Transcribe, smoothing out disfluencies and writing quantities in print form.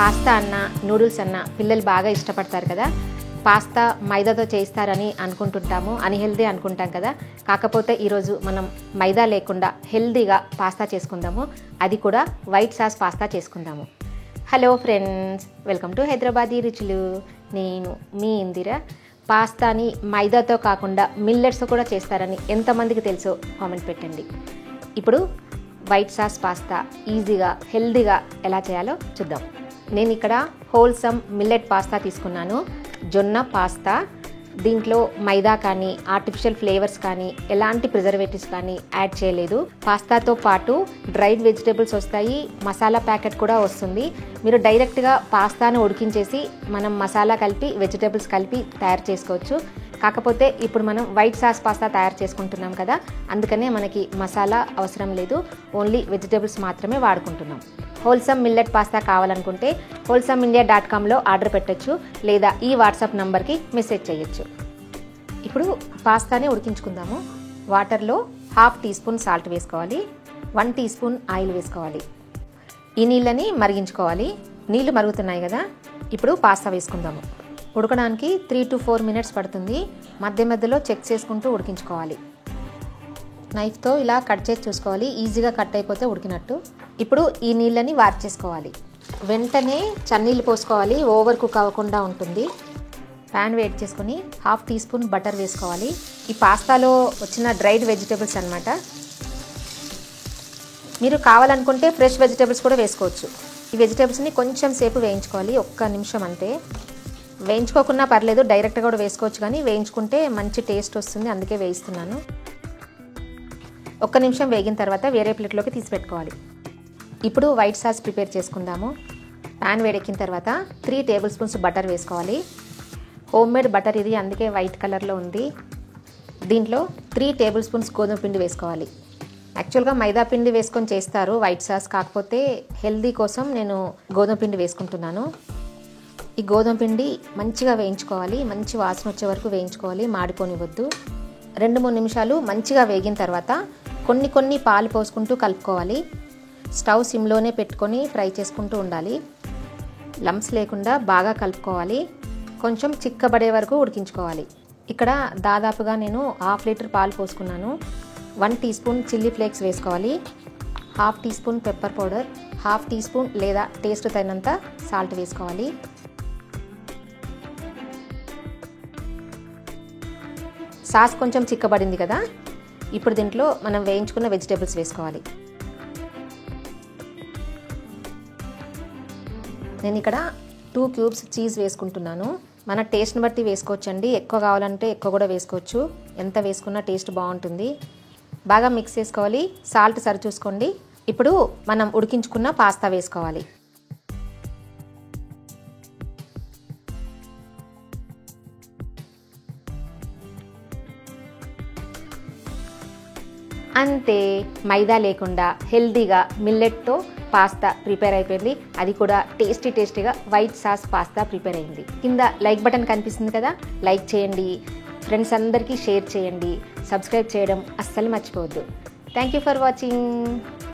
Pasta అన్న noodles అన్న పిల్లలు బాగా ఇష్టపడతారు కదా. పాస్తా మైదాతో చేస్తారని అనుకుంటుంటాము, అన్హెల్దీ అనుకుంటాం కదా. కాకపోతే ఈరోజు మనం మైదా లేకుండా హెల్దీగా పాస్తా చేసుకుందాము, అది కూడా వైట్ సాస్ పాస్తా చేసుకుందాము. Hello friends, welcome to Hyderabadi రుచులు. నేను మీ ఇందిర. పాస్తాని మైదాతో కాకుండా మిల్లెట్స్ కూడా చేస్తారని ఎంతమందికి తెలుసో కామెంట్ పెట్టండి. ఇప్పుడు వైట్ సాస్ పాస్తా ఈజీగా హెల్దీగా ఎలా చేయాలో చూద్దాం. నేను ఇక్కడ హోల్సమ్ మిల్లెట్ పాస్తా తీసుకున్నాను, జొన్న పాస్తా. దీంట్లో మైదా కానీ ఆర్టిఫిషియల్ ఫ్లేవర్స్ కానీ ఎలాంటి ప్రిజర్వేటివ్స్ కానీ యాడ్ చేయలేదు. పాస్తాతో పాటు డ్రైడ్ వెజిటేబుల్స్ వస్తాయి, మసాలా ప్యాకెట్ కూడా వస్తుంది. మీరు డైరెక్ట్గా పాస్తాను ఉడికించేసి మనం మసాలా కలిపి వెజిటేబుల్స్ కలిపి తయారు చేసుకోవచ్చు. కాకపోతే ఇప్పుడు మనం వైట్ సాస్ పాస్తా తయారు చేసుకుంటున్నాం కదా, అందుకనే మనకి మసాలా అవసరం లేదు, ఓన్లీ వెజిటేబుల్స్ మాత్రమే వాడుకుంటున్నాం. హోల్సమ్ మిల్లెట్ పాస్తా కావాలనుకుంటే wholesameindia.comలో ఆర్డర్ పెట్టచ్చు, లేదా ఈ వాట్సాప్ నంబర్కి మెసేజ్ చేయొచ్చు. ఇప్పుడు పాస్తాని ఉడికించుకుందాము. వాటర్లో 1/2 టీ స్పూన్ సాల్ట్ వేసుకోవాలి, 1 టీ స్పూన్ ఆయిల్ వేసుకోవాలి. ఈ నీళ్ళని మరిగించుకోవాలి. నీళ్ళు మరుగుతున్నాయి కదా, ఇప్పుడు పాస్తా వేసుకుందాము. ఉడకడానికి 3 to 4 మినిట్స్ పడుతుంది. మధ్య మధ్యలో చెక్ చేసుకుంటూ ఉడికించుకోవాలి. నైఫ్తో ఇలా కట్ చేసి చూసుకోవాలి, ఈజీగా కట్ అయిపోతే ఉడికినట్టు. ఇప్పుడు ఈ నీళ్ళని వార్చేసుకోవాలి. వెంటనే చన్నీళ్ళు పోసుకోవాలి, ఓవర్ కుక్ అవ్వకుండా ఉంటుంది. ప్యాన్ వేడి చేసుకొని 1/2 టీ స్పూన్ బటర్ వేసుకోవాలి. ఈ పాస్తాలో వచ్చిన డ్రైడ్ వెజిటేబుల్స్ అన్నమాట. మీరు కావాలనుకుంటే ఫ్రెష్ వెజిటేబుల్స్ కూడా వేసుకోవచ్చు. ఈ వెజిటేబుల్స్ని కొంచెం సేపు వేయించుకోవాలి, 1 నిమిషం అంతే. వేయించుకోకున్నా పర్లేదు, డైరెక్ట్గా కూడా వేసుకోవచ్చు, కానీ వేయించుకుంటే మంచి టేస్ట్ వస్తుంది, అందుకే వేయిస్తున్నాను. 1 నిమిషం వేగిన తర్వాత వేరే ప్లేట్లోకి తీసి పెట్టుకోవాలి. ఇప్పుడు వైట్ సాస్ ప్రిపేర్ చేసుకుందాము. ప్యాన్ వేడెక్కిన తర్వాత 3 టేబుల్ స్పూన్స్ బటర్ వేసుకోవాలి. హోమ్ మేడ్ బటర్ ఇది, అందుకే వైట్ కలర్లో ఉంది. దీంట్లో 3 టేబుల్ స్పూన్స్ గోధుమ పిండి వేసుకోవాలి. యాక్చువల్గా మైదా పిండి వేసుకొని చేస్తారు వైట్ సాస్, కాకపోతే హెల్దీ కోసం నేను గోధుమ పిండి వేసుకుంటున్నాను. ఈ గోధుమ పిండి మంచిగా వేయించుకోవాలి, మంచి వాసన వచ్చే వరకు వేయించుకోవాలి, మాడిపోనివద్దు. 2-3 నిమిషాలు మంచిగా వేగిన తర్వాత కొన్ని పాలు పోసుకుంటూ కలుపుకోవాలి. స్టవ్ సిమ్లోనే పెట్టుకొని ఫ్రై చేసుకుంటూ ఉండాలి. లంప్స్ లేకుండా బాగా కలుపుకోవాలి. కొంచెం చిక్కబడే వరకు ఉడికించుకోవాలి. ఇక్కడ దాదాపుగా నేను 1/2 లీటర్ పాలు పోసుకున్నాను. 1 టీ స్పూన్ చిల్లీ ఫ్లేక్స్ వేసుకోవాలి, 1/2 teaspoon pepper powder, 1/2 teaspoon లేదా టేస్ట్ తగినంత సాల్ట్ వేసుకోవాలి. సాస్ కొంచెం చిక్కబడింది కదా, ఇప్పుడు దీంట్లో మనం వేయించుకున్న వెజిటేబుల్స్ వేసుకోవాలి. నేను ఇక్కడ 2 క్యూబ్స్ చీజ్ వేసుకుంటున్నాను. మన టేస్ట్ని బట్టి వేసుకోవచ్చండి, ఎక్కువ కావాలంటే ఎక్కువ కూడా వేసుకోవచ్చు, ఎంత వేసుకున్నా టేస్ట్ బాగుంటుంది. బాగా మిక్స్ చేసుకోవాలి, సాల్ట్ సరి చూసుకోండి. ఇప్పుడు మనం ఉడికించుకున్న పాస్తా వేసుకోవాలి. అంతే, మైదా లేకుండా హెల్దీగా మిల్లెట్తో పాస్తా ప్రిపేర్ అయిపోయింది, అది కూడా టేస్టీగా వైట్ సాస్ పాస్తా ప్రిపేర్ అయింది. కింద లైక్ బటన్ కనిపిస్తుంది కదా, లైక్ చేయండి, ఫ్రెండ్స్ అందరికీ షేర్ చేయండి, సబ్స్క్రైబ్ చేయడం అస్సలు మర్చిపోవద్దు. Thank you for watching.